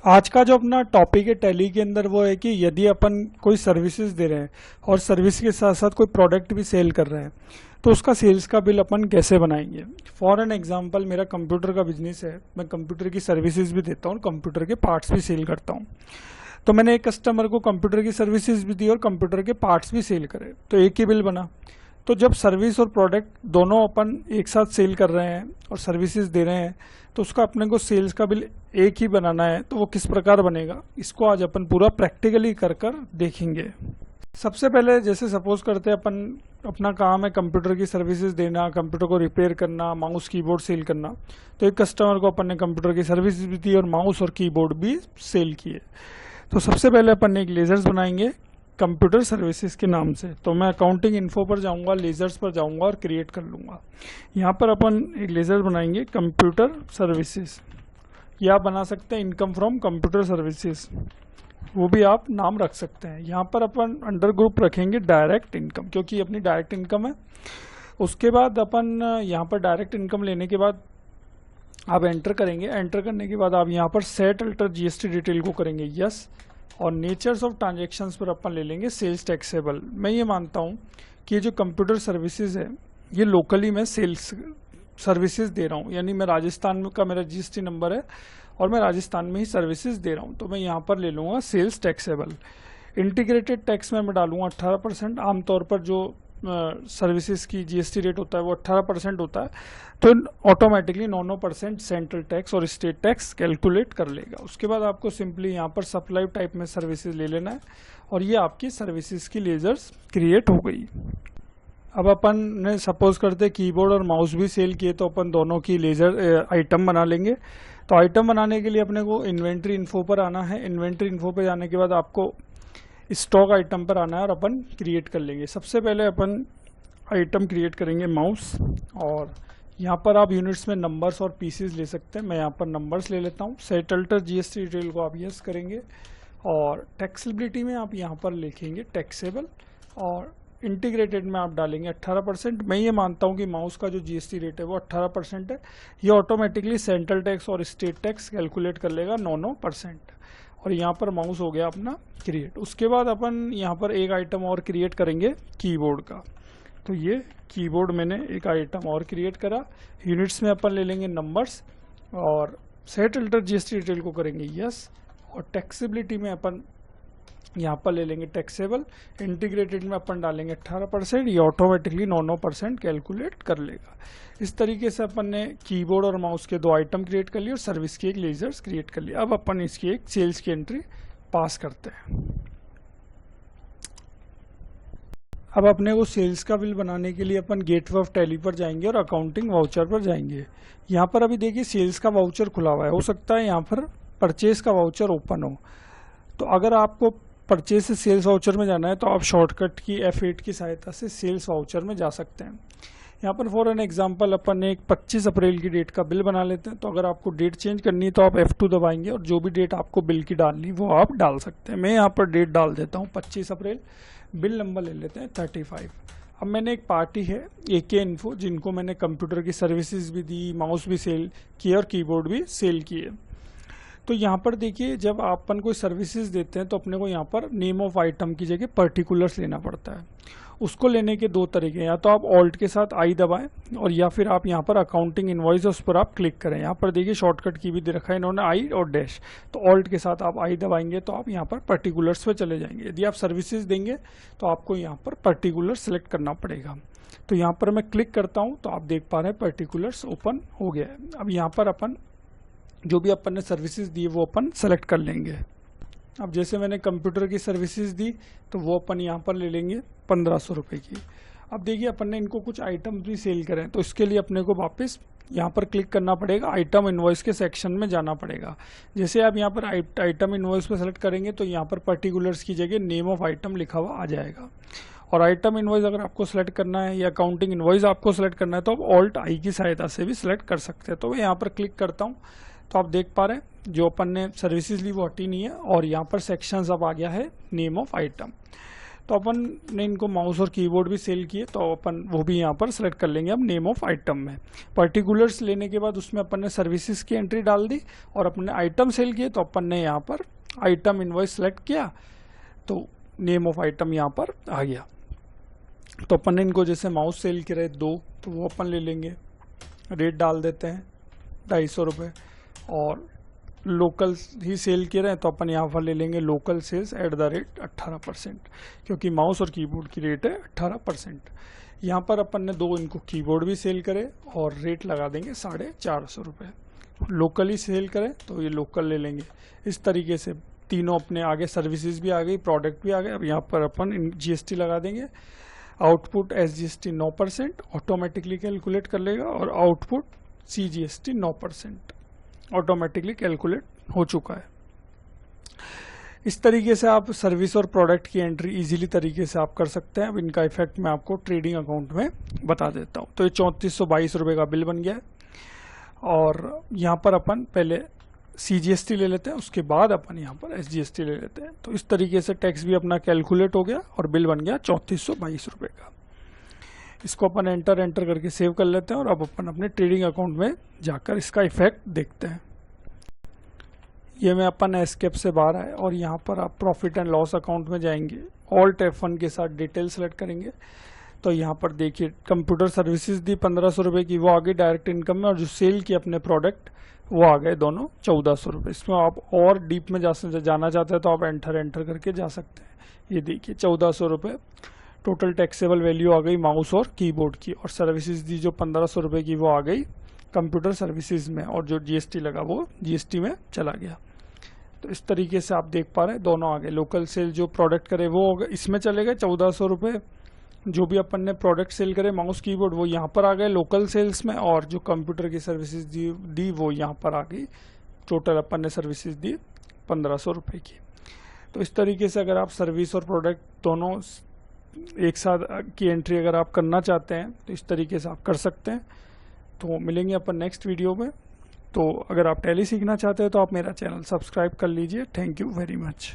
आज का जो अपना टॉपिक है टैली के अंदर वो है कि यदि अपन कोई सर्विसेज दे रहे हैं और सर्विस के साथ साथ कोई प्रोडक्ट भी सेल कर रहे हैं तो उसका सेल्स का बिल अपन कैसे बनाएंगे। फॉर एन एग्जांपल मेरा कंप्यूटर का बिजनेस है, मैं कंप्यूटर की सर्विसेज भी देता हूँ और कंप्यूटर के पार्ट्स भी सेल करता हूँ। तो मैंने एक कस्टमर को कंप्यूटर की सर्विसेज भी दी और कंप्यूटर के पार्ट्स भी सेल करे, तो एक ही बिल बना। तो जब सर्विस और प्रोडक्ट दोनों अपन एक साथ सेल कर रहे हैं और सर्विसेज दे रहे हैं तो उसका अपने को सेल्स का बिल एक ही बनाना है, तो वो किस प्रकार बनेगा इसको आज अपन पूरा प्रैक्टिकली कर देखेंगे। सबसे पहले जैसे सपोज करते हैं अपन अपना काम है कंप्यूटर की सर्विसेज देना, कंप्यूटर को रिपेयर करना, माउस कीबोर्ड सेल करना। तो एक कस्टमर को अपन ने कंप्यूटर की सर्विसेज भी दी और माउस और कीबोर्ड भी सेल किए। तो सबसे पहले अपन ने एक लेजर्स बनाएंगे कंप्यूटर सर्विसेज के नाम से। तो मैं अकाउंटिंग इन्फो पर जाऊंगा, लेजर्स पर जाऊंगा और क्रिएट कर लूंगा। यहाँ पर अपन एक लेजर बनाएंगे कंप्यूटर सर्विसेज, या बना सकते हैं इनकम फ्रॉम कंप्यूटर सर्विसेज, वो भी आप नाम रख सकते हैं। यहाँ पर अपन अंडर ग्रुप रखेंगे डायरेक्ट इनकम, क्योंकि अपनी डायरेक्ट इनकम है। उसके बाद अपन यहाँ पर डायरेक्ट इनकम लेने के बाद आप एंटर करेंगे। एंटर करने के बाद आप यहाँ पर सेट अल्टर जीएसटी डिटेल को करेंगे यस, और नेचर्स ऑफ ट्रांजेक्शन्स पर अपन ले लेंगे सेल्स टैक्सेबल। मैं ये मानता हूँ कि ये जो कंप्यूटर सर्विसेज है ये लोकली मैं सेल्स सर्विसेज दे रहा हूँ, यानी मैं राजस्थान का मेरा जीएसटी नंबर है और मैं राजस्थान में ही सर्विसेज दे रहा हूँ। तो मैं यहाँ पर ले लूँगा सेल्स टैक्सेबल। इंटीग्रेटेड टैक्स में मैं डालूंगा 18%। आमतौर पर जो सर्विसेज की जीएसटी रेट होता है वो 18% होता है, तो ऑटोमेटिकली 9% सेंट्रल टैक्स और स्टेट टैक्स कैलकुलेट कर लेगा। उसके बाद आपको सिंपली यहाँ पर सप्लाई टाइप में सर्विसेज ले लेना है और ये आपकी सर्विसेज की लेजर्स क्रिएट हो गई। अब अपन ने सपोज करते कीबोर्ड और माउस भी सेल किए, तो अपन दोनों की लेजर आइटम बना लेंगे। तो आइटम बनाने के लिए अपने को इन्वेंट्री इन्फो पर आना है। इन्वेंट्री इन्फो पर जाने के बाद आपको स्टॉक आइटम पर आना है और अपन क्रिएट कर लेंगे। सबसे पहले अपन आइटम क्रिएट करेंगे माउस, और यहाँ पर आप यूनिट्स में नंबर्स और पीसेस ले सकते हैं। मैं यहाँ पर नंबर्स ले लेता हूँ। सेट अल्टर जीएसटी डिटेल को आप यस करेंगे और टैक्सेबिलिटी में आप यहाँ पर लिखेंगे टैक्सेबल, और इंटीग्रेटेड में आप डालेंगे 18%। मैं ये मानता हूँ कि माउस का जो जीएसटी रेट है वो 18% है। ये ऑटोमेटिकली सेंट्रल टैक्स और स्टेट टैक्स कैलकुलेट कर लेगा 9%। और यहाँ पर माउस हो गया अपना क्रिएट। उसके बाद अपन यहाँ पर एक आइटम और क्रिएट करेंगे कीबोर्ड का। तो ये कीबोर्ड मैंने एक आइटम और क्रिएट करा। यूनिट्स में अपन ले लेंगे नंबर्स और सेट अल्टर जीएसटी डिटेल को करेंगे यस, और टैक्सेबिलिटी में अपन यहाँ पर ले लेंगे टैक्सेबल। इंटीग्रेटेड में अपन डालेंगे 18%। ये ऑटोमेटिकली 9% कैलकुलेट कर लेगा। इस तरीके से अपन ने कीबोर्ड और माउस के दो आइटम क्रिएट कर लिए और सर्विस की एक लेजर्स क्रिएट कर लिया। अब अपन इसकी एक सेल्स की एंट्री पास करते हैं। अब अपने को सेल्स का बिल बनाने के लिए अपन गेटवे ऑफ टैली पर जाएंगे और अकाउंटिंग वाउचर पर जाएंगे। यहाँ पर अभी देखिए सेल्स का वाउचर खुला हुआ है, हो सकता है यहाँ पर परचेज का वाउचर ओपन हो। तो अगर आपको परचेज से सेल्स वाउचर में जाना है तो आप शॉर्टकट की F8 की सहायता से सेल्स वाउचर में जा सकते हैं। यहाँ पर फॉर एन एग्जांपल अपन ने एक 25 अप्रैल की डेट का बिल बना लेते हैं। तो अगर आपको डेट चेंज करनी है तो आप F2 दबाएंगे और जो भी डेट आपको बिल की डालनी वो आप डाल सकते हैं। मैं यहाँ पर डेट डाल देता हूँ 25 अप्रैल। बिल नंबर ले लेते हैं 35। अब मैंने एक पार्टी है AK इन्फो, जिनको मैंने कंप्यूटर की सर्विसेज भी दी, माउस भी सेल किए और कीबोर्ड भी सेल किए। तो यहाँ पर देखिए जब अपन कोई सर्विसेज देते हैं तो अपने को यहाँ पर नेम ऑफ आइटम की जगह पर्टिकुलर्स लेना पड़ता है। उसको लेने के दो तरीके हैं, या तो आप ऑल्ट के साथ आई दबाएं और या फिर आप यहाँ पर अकाउंटिंग इनवॉइस उस पर आप क्लिक करें। यहाँ पर देखिए शॉर्टकट की भी दे रखा है इन्होंने आई और डैश। तो ऑल्ट के साथ आप आई दबाएंगे तो आप यहाँ पर पर्टिकुलर्स पे चले जाएंगे। यदि आप सर्विसेज देंगे तो आपको यहाँ पर पर्टिकुलर सेलेक्ट करना पड़ेगा। तो यहाँ पर मैं क्लिक करता हूँ तो आप देख पा रहे हैं पर्टिकुलर्स ओपन हो गया है। अब यहाँ पर अपन जो भी अपन ने सर्विसेज दी वो अपन सेलेक्ट कर लेंगे। अब जैसे मैंने कंप्यूटर की सर्विसेज दी तो वो अपन यहाँ पर ले लेंगे 1500 रुपये की। अब देखिए अपन ने इनको कुछ आइटम भी सेल करें, तो इसके लिए अपने को वापस यहाँ पर क्लिक करना पड़ेगा, आइटम इनवॉइस के सेक्शन में जाना पड़ेगा। जैसे आप यहाँ पर आइटम इनवॉइस पर सेलेक्ट करेंगे तो यहाँ पर पर्टिकुलर्स की जगह नेम ऑफ आइटम लिखा हुआ आ जाएगा। और आइटम इनवॉइस अगर आपको सेलेक्ट करना है या अकाउंटिंग इनवॉइस आपको सेलेक्ट करना है तो आप ऑल्ट आई की सहायता से भी सिलेक्ट कर सकते हैं। तो मैं यहाँ पर क्लिक करता हूँ तो आप देख पा रहे हैं जो अपन ने सर्विसेज ली वो हटी नहीं है और यहाँ पर सेक्शंस अब आ गया है नेम ऑफ आइटम। तो अपन ने इनको माउस और कीबोर्ड भी सेल किए, तो अपन वो भी यहाँ पर सेलेक्ट कर लेंगे अब नेम ऑफ आइटम में। पर्टिकुलर्स लेने के बाद उसमें अपन ने सर्विसेज की एंट्री डाल दी और अपन ने आइटम सेल किए, तो अपन ने यहाँ पर आइटम इनवॉइस सेलेक्ट किया, तो नेम ऑफ आइटम यहाँ पर आ गया। तो अपन ने इनको जैसे माउस सेल करे 2, तो वो अपन ले लेंगे, रेट डाल देते हैं 250 रुपये, और लोकल ही सेल किए रहे हैं तो अपन यहाँ पर ले लेंगे local sales at the rate 18%, क्योंकि माउस और कीबोर्ड की रेट है 18%। यहाँ पर अपन ने 2 इनको कीबोर्ड भी सेल करे और रेट लगा देंगे 450 रुपये। लोकल ही सेल करें तो ये लोकल ले लेंगे। इस तरीके से तीनों अपने आगे सर्विसेज भी आ गई, प्रोडक्ट भी आ गए। अब यहाँ पर अपन GST लगा देंगे। आउटपुट SGST 9% ऑटोमेटिकली कैलकुलेट कर लेगा, और आउटपुट CGST 9% ऑटोमेटिकली कैलकुलेट हो चुका है। इस तरीके से आप सर्विस और प्रोडक्ट की एंट्री इजीली तरीके से आप कर सकते हैं। अब इनका इफेक्ट मैं आपको ट्रेडिंग अकाउंट में बता देता हूँ। तो ये 3422 रुपये का बिल बन गया है, और यहाँ पर अपन पहले CGST ले लेते हैं, उसके बाद अपन यहाँ पर SGST ले लेते हैं। तो इस तरीके से टैक्स भी अपना कैलकुलेट हो गया और बिल बन गया 3422 रुपये का। इसको अपन एंटर करके सेव कर लेते हैं, और अब अपन अपने ट्रेडिंग अकाउंट में जाकर इसका इफेक्ट देखते हैं। ये में अपन एस्केप से बाहर आए और यहाँ पर आप प्रॉफिट एंड लॉस अकाउंट में जाएंगे, ऑल्ट F1 के साथ डिटेल सेलेक्ट करेंगे। तो यहाँ पर देखिए कंप्यूटर सर्विसेज दी 1500 रुपये की, वो आ गई डायरेक्ट इनकम में, और जो सेल की अपने प्रोडक्ट वो आ गए दोनों 1400 रुपये। इसमें आप और डीप में जाना चाहते हैं तो आप एंटर करके जा सकते हैं। ये देखिए 1400 रुपये टोटल टैक्सेबल वैल्यू आ गई माउस और कीबोर्ड की, और सर्विसेज दी जो 1500 रुपये की वो आ गई कंप्यूटर सर्विसेज में, और जो GST लगा वो GST में चला गया। तो इस तरीके से आप देख पा रहे हैं दोनों आ गए। लोकल सेल जो प्रोडक्ट करे वो इसमें चले गए 1400 रुपये, जो भी अपन ने प्रोडक्ट सेल करे माउस कीबोर्ड वो यहाँ पर आ गए लोकल सेल्स में, और जो कंप्यूटर की सर्विसेज दी वो यहाँ पर आ गई। टोटल अपन ने सर्विसेज दी 1500 रुपये की। तो इस तरीके से अगर आप सर्विस और प्रोडक्ट दोनों एक साथ की एंट्री अगर आप करना चाहते हैं तो इस तरीके से आप कर सकते हैं। तो मिलेंगे अपन नेक्स्ट वीडियो में। तो अगर आप टैली सीखना चाहते हैं तो आप मेरा चैनल सब्सक्राइब कर लीजिए। Thank you very much.